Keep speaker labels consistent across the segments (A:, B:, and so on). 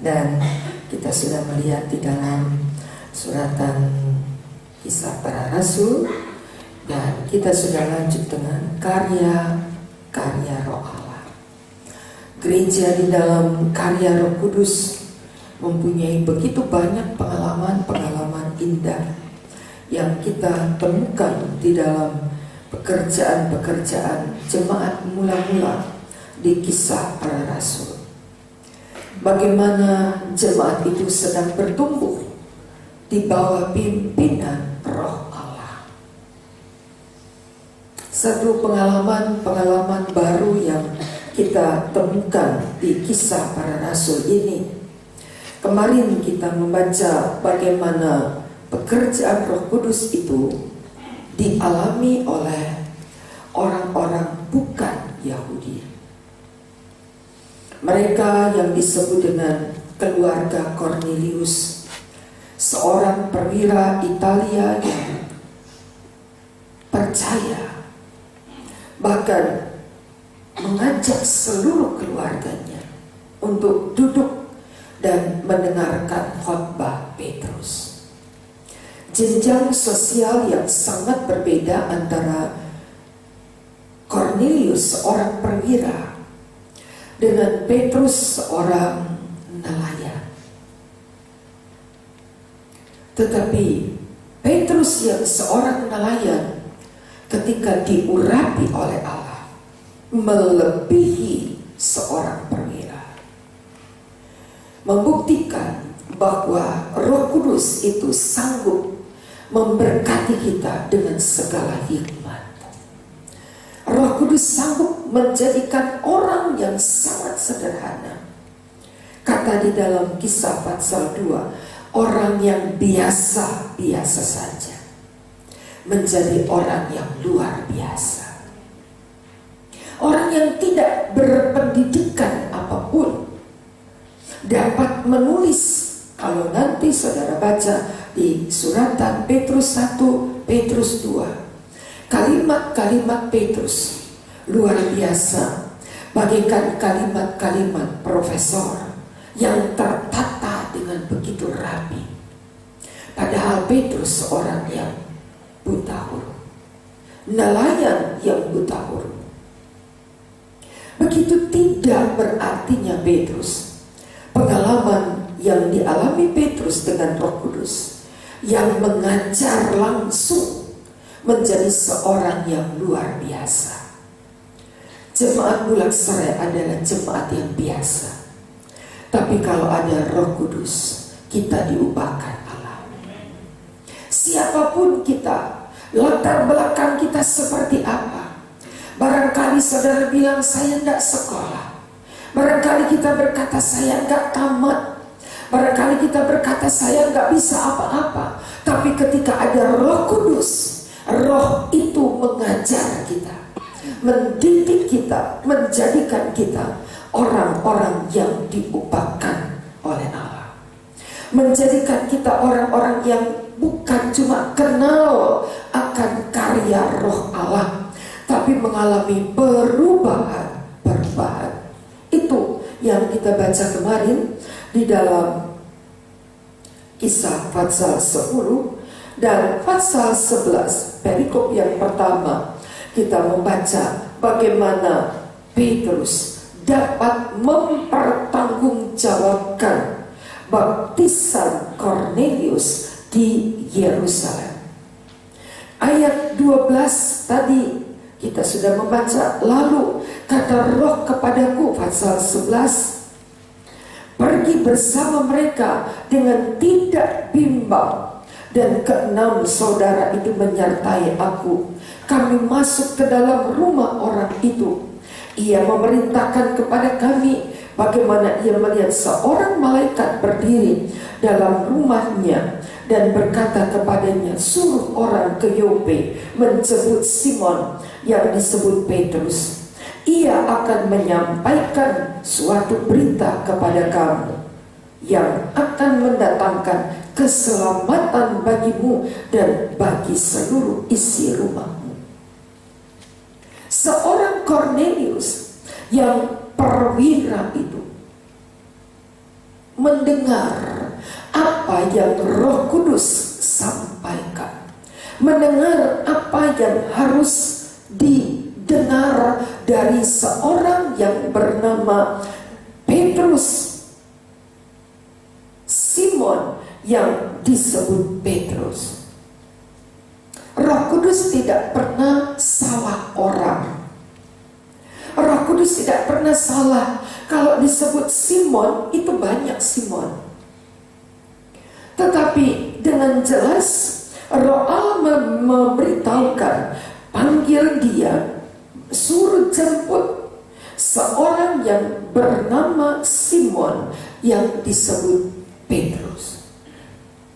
A: Dan kita sudah melihat di dalam suratan Kisah Para Rasul, dan kita sudah lanjut dengan karya Roh Allah. Gereja di dalam karya Roh Kudus mempunyai begitu banyak pengalaman-pengalaman indah yang kita temukan di dalam pekerjaan-pekerjaan jemaat mula-mula di Kisah Para Rasul. Bagaimana jemaat itu sedang bertumbuh di bawah pimpinan Roh Allah. Satu pengalaman baru yang kita temukan di Kisah Para Rasul ini. Kemarin kita membaca bagaimana pekerjaan Roh Kudus itu dialami oleh orang-orang bukan Yahudi. Mereka yang disebut dengan keluarga Cornelius, seorang perwira Italia yang percaya, bahkan mengajak seluruh keluarganya untuk duduk dan mendengarkan khotbah Petrus. Jenjang sosial yang sangat berbeda antara Cornelius, seorang perwira, dengan Petrus, seorang nelayan. Tetapi Petrus yang seorang nelayan, ketika diurapi oleh Allah, melebihi seorang perwira, membuktikan bahwa Roh Kudus itu sanggup memberkati kita dengan segala hikmat. Roh Kudus sanggup menjadikan orang yang sangat sederhana, kata di dalam Kisah pasal 2, orang yang biasa-biasa saja menjadi orang yang luar biasa. Orang yang tidak berpendidikan apapun dapat menulis. Kalau nanti saudara baca di suratan Petrus 1, Petrus 2, kalimat-kalimat Petrus luar biasa, bagaikan kalimat-kalimat profesor yang tertata dengan begitu rapi. Padahal Petrus seorang yang buta huruf, nelayan yang buta huruf. Begitu tidak berartinya Petrus pengalaman yang dialami Petrus dengan Roh Kudus yang mengajar langsung menjadi seorang yang luar biasa. Jemaat Bulak-Serai adalah jemaat yang biasa, tapi kalau ada Roh Kudus, kita diubahkan Allah. Siapapun kita, latar belakang kita seperti apa, barangkali saudara bilang saya tidak sekolah, barangkali kita berkata saya enggak tamat, barangkali kita berkata saya enggak bisa apa-apa. Tapi ketika ada Roh Kudus, Roh itu mengajar kita, mendidik kita, menjadikan kita orang-orang yang diubahkan oleh Allah, menjadikan kita orang-orang yang bukan cuma kenal akan karya Roh Allah, tapi mengalami perubahan. Itu yang kita baca kemarin di dalam Kisah pasal 10 dan pasal 11, perikop yang pertama, kita membaca bagaimana Petrus dapat mempertanggungjawabkan baptisan Cornelius di Yerusalem. Ayat 12 tadi kita sudah membaca. Lalu kata Roh kepadaku, pasal 11, pergi bersama mereka dengan tidak bimbang. Dan keenam saudara itu menyertai aku. Kami masuk ke dalam rumah orang itu. Ia memerintahkan kepada kami bagaimana ia melihat seorang malaikat berdiri dalam rumahnya dan berkata kepadanya, suruh orang ke Yope menjemput Simon yang disebut Petrus. Ia akan menyampaikan suatu berita kepada kamu yang akan mendatangkan keselamatan bagimu dan bagi seluruh isi rumahmu. Seorang Cornelius yang perwira itu mendengar apa yang Roh Kudus sampaikan, mendengar apa yang harus didengar dari seorang yang bernama Petrus, Simon yang disebut Petrus. Roh Kudus tidak pernah salah orang. Roh Kudus tidak pernah salah. Kalau disebut Simon, itu banyak Simon. Tetapi dengan jelas Roh Allah memberitahukan, panggil dia, suruh jemput seorang yang bernama Simon yang disebut Petrus.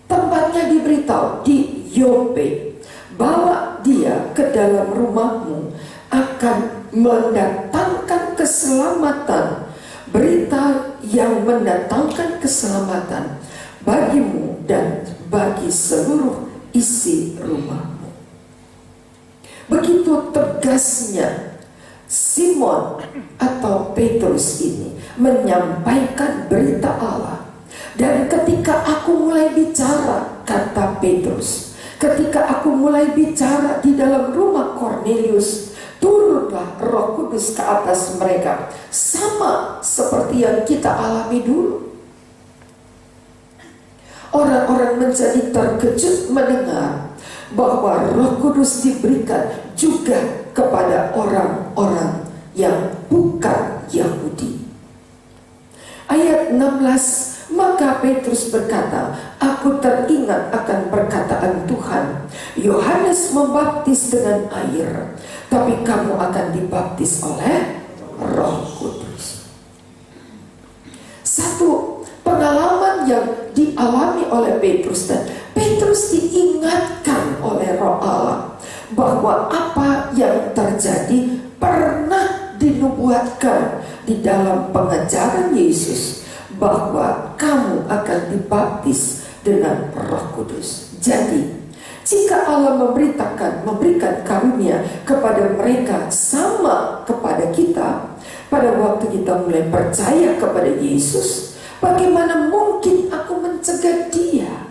A: Tempatnya diberitahu di Yope. Bawa dia ke dalam rumahmu, akan mendatangkan keselamatan. Berita yang mendatangkan keselamatan bagimu dan bagi seluruh isi rumahmu. Begitu tegasnya Simon atau Petrus ini menyampaikan berita Allah. Dan ketika aku mulai bicara, kata Petrus, ketika aku mulai bicara di dalam rumah Kornelius, turunlah Roh Kudus ke atas mereka, sama seperti yang kita alami dulu. Orang-orang menjadi terkejut mendengar bahwa Roh Kudus diberikan juga kepada orang-orang yang bukan Yahudi. Ayat 16, maka Petrus berkata, aku teringat akan perkataan Tuhan, Yohanes membaptis dengan air, tapi kamu akan dibaptis oleh Roh Kudus. Satu pengalaman yang dialami oleh Petrus, dan Petrus diingatkan oleh Roh Allah bahwa apa yang terjadi pernah dinubuatkan di dalam pengajaran Yesus, bahwa kamu akan dibaptis dengan Roh Kudus. Jadi jika Allah memberikan karunia kepada mereka sama kepada kita, pada waktu kita mulai percaya kepada Yesus, bagaimana mungkin aku mencegah dia?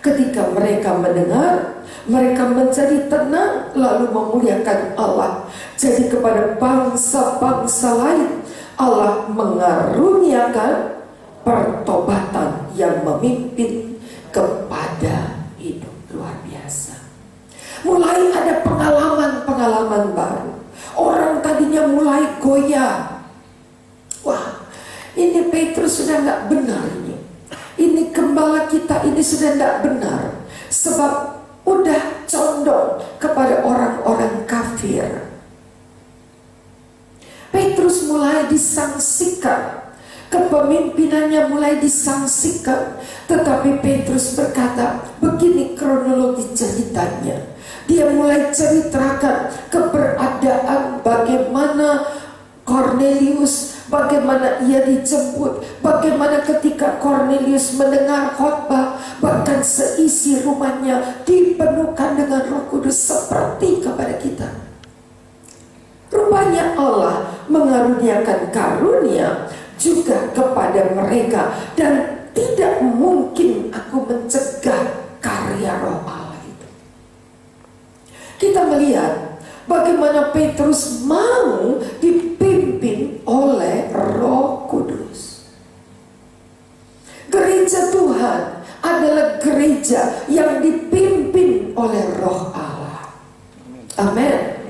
A: Ketika mereka mendengar, mereka menjadi tenang lalu memuliakan Allah. Jadi kepada bangsa-bangsa lain Allah mengaruniakan pertobatan yang memimpin kepada hidup luar biasa. Mulai ada pengalaman-pengalaman baru. Orang tadinya mulai goyah. Wah, ini Petrus sudah nggak benar ini. Ini gembala kita ini sudah tidak benar, sebab udah condong kepada orang-orang kafir. Petrus mulai disangsikan, kepemimpinannya mulai disangsikan. Tetapi Petrus berkata, begini kronologi ceritanya. Dia mulai ceritakan keberadaan bagaimana Kornelius, bagaimana ia dijemput, bagaimana ketika Kornelius mendengar khotbah, bahkan seisi rumahnya dipenuhkan dengan Roh Kudus seperti kepada kita. Rupanya Allah mengaruniakan karunia juga kepada mereka, dan tidak mungkin aku mencegah karya Roh Allah itu. Kita melihat bagaimana Petrus mau dipimpin oleh Roh Kudus. Gereja Tuhan adalah gereja yang dipimpin oleh Roh Allah. Amin.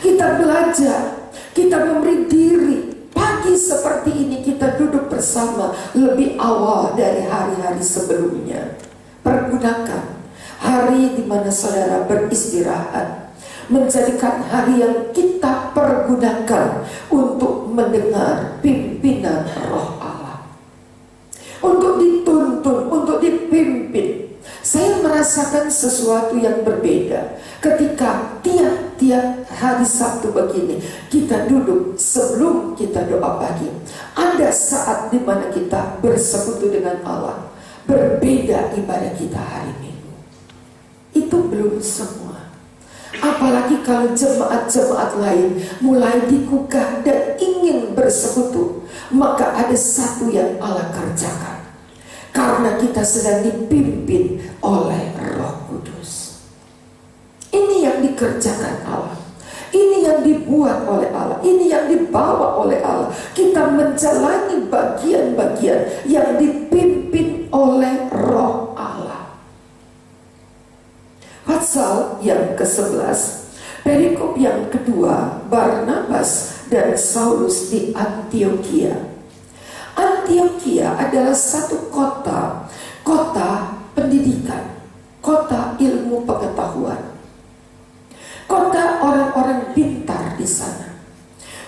A: Kita belajar, kita memberi diri. Pagi seperti ini kita duduk bersama lebih awal dari hari-hari sebelumnya. Pergunakan hari di mana saudara beristirahat, menjadikan hari yang kita pergunakan untuk mendengar pimpinan Roh Allah, untuk dituntun, untuk dipimpin. Saya merasakan sesuatu yang berbeda ketika tiap hari Sabtu begini kita duduk sebelum kita doa pagi. Ada saat di mana kita bersekutu dengan Allah. Berbeda ibadah kita hari Minggu. Itu belum semua. Apalagi kalau jemaat-jemaat lain mulai digugah dan ingin bersekutu, maka ada satu yang Allah kerjakan. Karena kita sedang dipimpin oleh Roh Kudus. Ini yang dikerjakan Allah. Ini yang dibuat oleh Allah. Ini yang dibawa oleh Allah. Kita menjalani bagian-bagian yang dipimpin oleh Roh Allah. Pasal yang ke-11, perikop yang kedua, Barnabas dan Saulus di Antiokhia. Antiokhia adalah satu kota pendidikan, kota ilmu pengetahuan, kota orang-orang pintar di sana.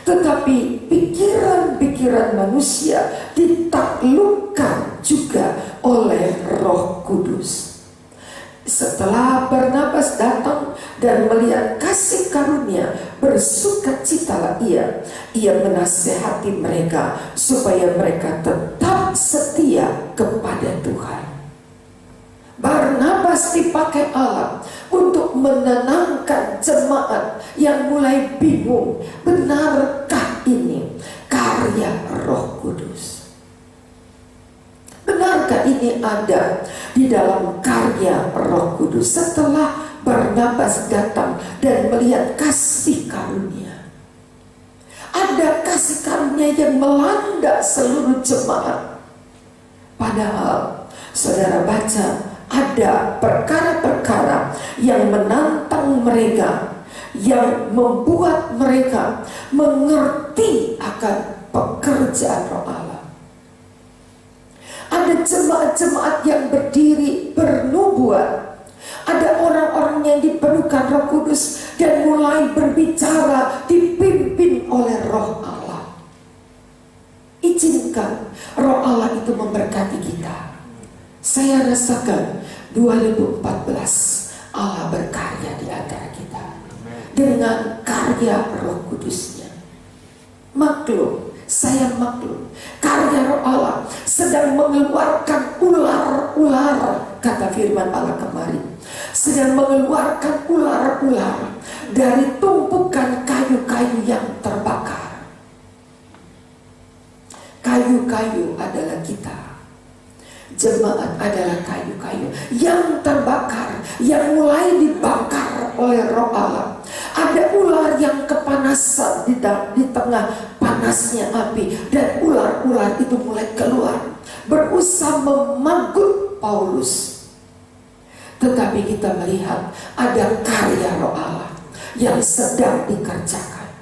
A: Tetapi pikiran-pikiran manusia ditaklukkan juga oleh Roh Kudus. Setelah Barnabas datang dan melihat kasih karunia, bersukacitalah ia menasehati mereka supaya mereka tetap setia kepada Tuhan. Barnabas dipakai Allah untuk menenangkan jemaat yang mulai bingung, benarkah ini karya Roh Kudus? Benarkah ini ada di dalam karya Roh Kudus? Setelah Barnabas datang dan melihat kasih karunia, ada kasih karunia yang melanda seluruh jemaat. Padahal saudara baca, ada perkara-perkara yang menantang mereka, yang membuat mereka mengerti akan pekerjaan Roh Allah. Ada jemaat-jemaat yang berdiri bernubuat. Ada orang-orang yang dipenuhkan Roh Kudus dan mulai berbicara dipimpin oleh Roh Allah. Izinkan Roh Allah itu memberkati kita. Saya rasakan 2014 Allah berkarya di antara kita dengan karya Roh Kudusnya. Maklum, saya maklum, karya Roh Allah sedang mengeluarkan ular-ular, kata firman Allah kemarin, sedang mengeluarkan ular-ular dari tumpukan kayu-kayu yang terbakar. Kayu-kayu adalah kita. Jemaat adalah kayu-kayu yang terbakar, yang mulai dibakar oleh Roh Allah. Ada ular yang kepanasan di tengah panasnya api, dan ular-ular itu mulai keluar berusaha memanggut Paulus. Tetapi kita melihat ada karya Roh Allah yang sedang dikerjakan.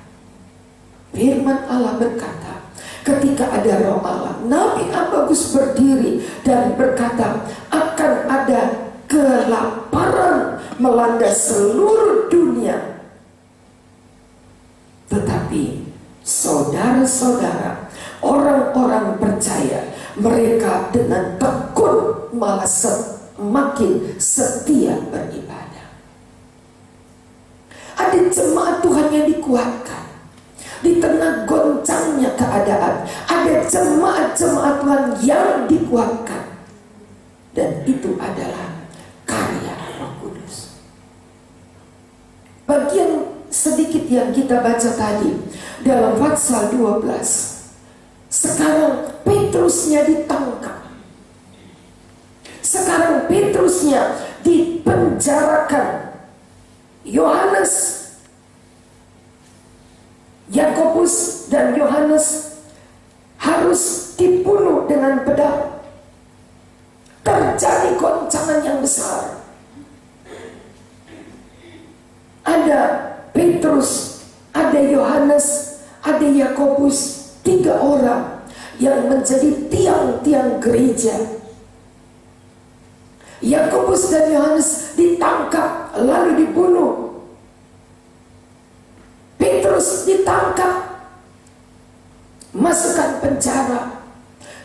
A: Firman Allah berkata, ketika ada Roh Allah, Nabi Agabus berdiri dan berkata, akan ada kelaparan melanda seluruh dunia. Tetapi saudara-saudara, orang-orang percaya, mereka dengan tekun malah semakin setia beribadah. Ada jemaat Tuhan yang dikuatkan di tengah goncangnya keadaan. Ada jemaat-jemaat Tuhan yang dikuatkan, dan itu adalah karya Roh Kudus. Bagian sedikit yang kita baca tadi dalam pasal 12, sekarang Petrusnya ditangkap, sekarang Petrusnya dipenjarakan. Yohanes, Yakobus dan Yohanes harus dibunuh dengan pedang. Terjadi goncangan yang besar. Ada Petrus, ada Yohanes, ada Yakobus, 3 orang yang menjadi tiang-tiang gereja. Yakobus dan Yohanes ditangkap lalu dibunuh. Petrus ditangkap, masukkan penjara.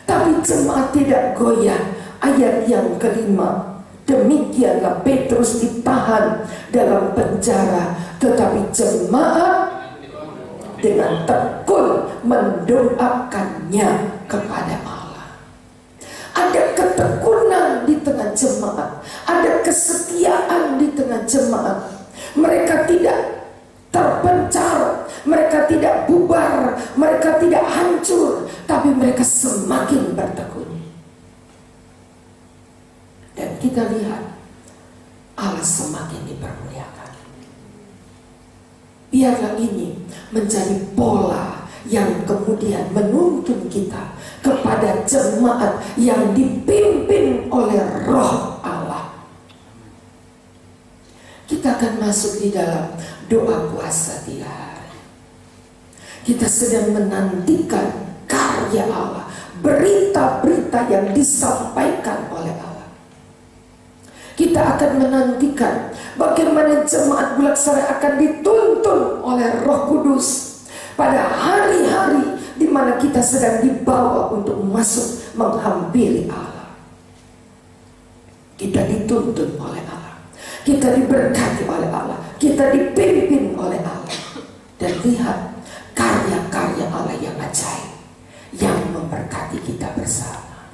A: Tapi jemaat tidak goyah. Ayat yang kelima, demikianlah Petrus ditahan dalam penjara, tetapi jemaat dengan tekun mendoakannya kepada Allah. Ada ketekunan di tengah jemaat, ada kesetiaan di tengah jemaat. Mereka tidak terpencar, mereka tidak bubar, mereka tidak hancur Tapi mereka semakin bertekun. Dan kita lihat Allah semakin dipermuliakan. Biarlah ini menjadi pola yang kemudian menuntun kita kepada jemaat yang dipimpin oleh Roh Allah. Kita akan masuk di dalam doa puasa 3 hari. Kita sedang menantikan karya Allah, berita-berita yang disampaikan oleh Allah. Kita akan menantikan bagaimana jemaat Bulaksara akan dituntun oleh Roh Kudus pada hari-hari di mana kita sedang dibawa untuk masuk menghampiri Allah. Kita dituntun oleh Allah, kita diberkati oleh Allah, kita dipimpin oleh Allah. Dan lihat karya-karya Allah yang ajaib yang memberkati kita bersama.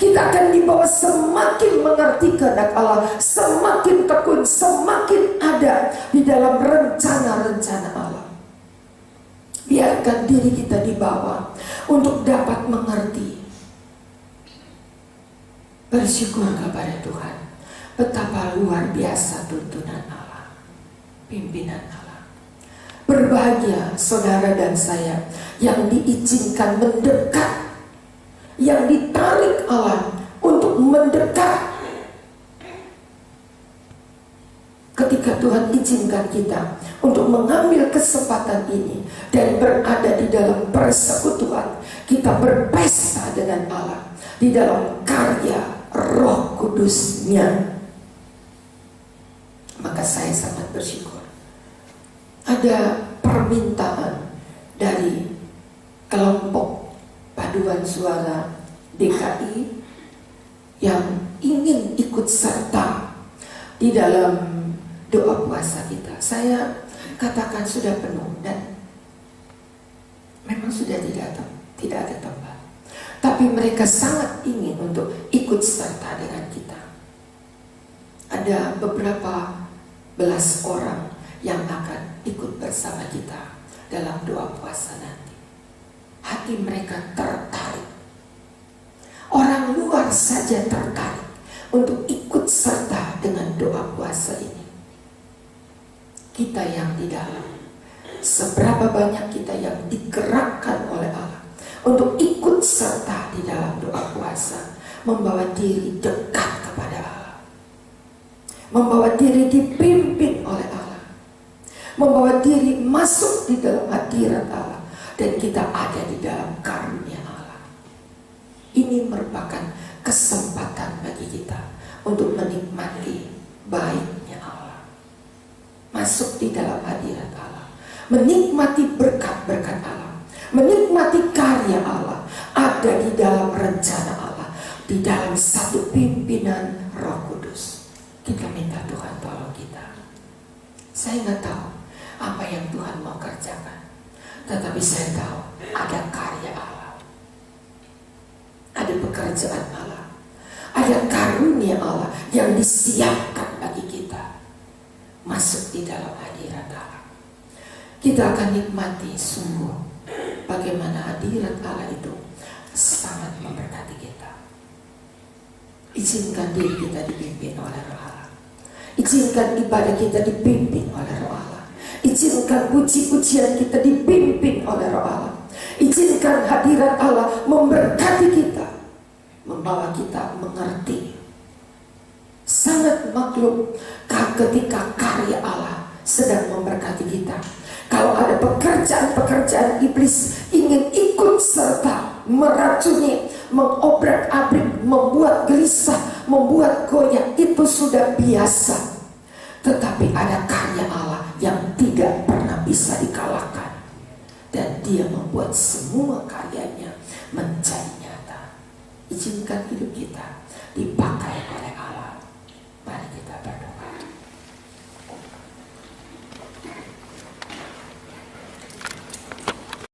A: Kita akan dibawa semakin mengerti kehendak Allah, semakin tekun, semakin ada di dalam rencana-rencana Allah. Biarkan diri kita dibawa untuk dapat mengerti. Bersyukur kepada Tuhan betapa luar biasa tuntunan Allah, pimpinan Allah. Berbahagia saudara dan saya yang diizinkan mendekat, yang ditarik Allah untuk mendekat. Ketika Tuhan izinkan kita untuk mengambil kesempatan ini dan berada di dalam persekutuan, kita berpesta dengan Allah di dalam karya Roh Kudus-Nya. Maka saya sangat bersyukur. Ada permintaan dari kelompok paduan suara DKI yang ingin ikut serta di dalam doa puasa kita. Saya katakan sudah penuh dan memang sudah tidak ada tempat. Tapi mereka sangat ingin untuk ikut serta dengan kita. Ada beberapa belas orang yang akan ikut bersama kita dalam doa puasa nanti. Hati mereka tertarik. Orang luar saja tertarik untuk ikut serta dengan doa puasa ini. Kita yang di dalam, seberapa banyak kita yang digerakkan oleh Allah untuk ikut serta di dalam doa puasa, membawa diri dekat kepada Allah, membawa diri dipimpin oleh Allah, membawa diri masuk di dalam hadirat Allah, dan kita ada di dalam karunia Allah. Ini merupakan kesempatan bagi kita untuk menikmati baiknya Allah, masuk di dalam hadirat Allah, menikmati berkat-berkat Allah, menikmati karya Allah, ada di dalam rencana Allah, di dalam satu pimpinan Roh Kudus. Kita minta Tuhan tolong kita. Saya nggak tahu apa yang Tuhan mau kerjakan, tetapi saya tahu ada karya Allah, ada pekerjaan Allah, ada karunia Allah yang disiapkan bagi kita masuk di dalam hadirat Allah. Kita akan nikmati sungguh bagaimana hadirat Allah itu sangat memberkati kita. Izinkan diri kita dipimpin oleh Roh Allah. Izinkan ibadah kita dipimpin oleh Roh Allah. Izinkan puji-pujian kita dipimpin oleh Roh Allah. Izinkan hadirat Allah memberkati kita, membawa kita mengerti. Sangat maklum ketika karya Allah sedang memberkati kita. Kalau ada pekerjaan-pekerjaan iblis ingin ikut serta meracuni, mengobrak-abrik, membuat gelisah, membuat goyah, itu sudah biasa. Tetapi ada karya Allah yang tidak pernah bisa dikalahkan, dan Dia membuat semua karyanya menjadi nyata. Izinkan hidup kita dipakai oleh Allah.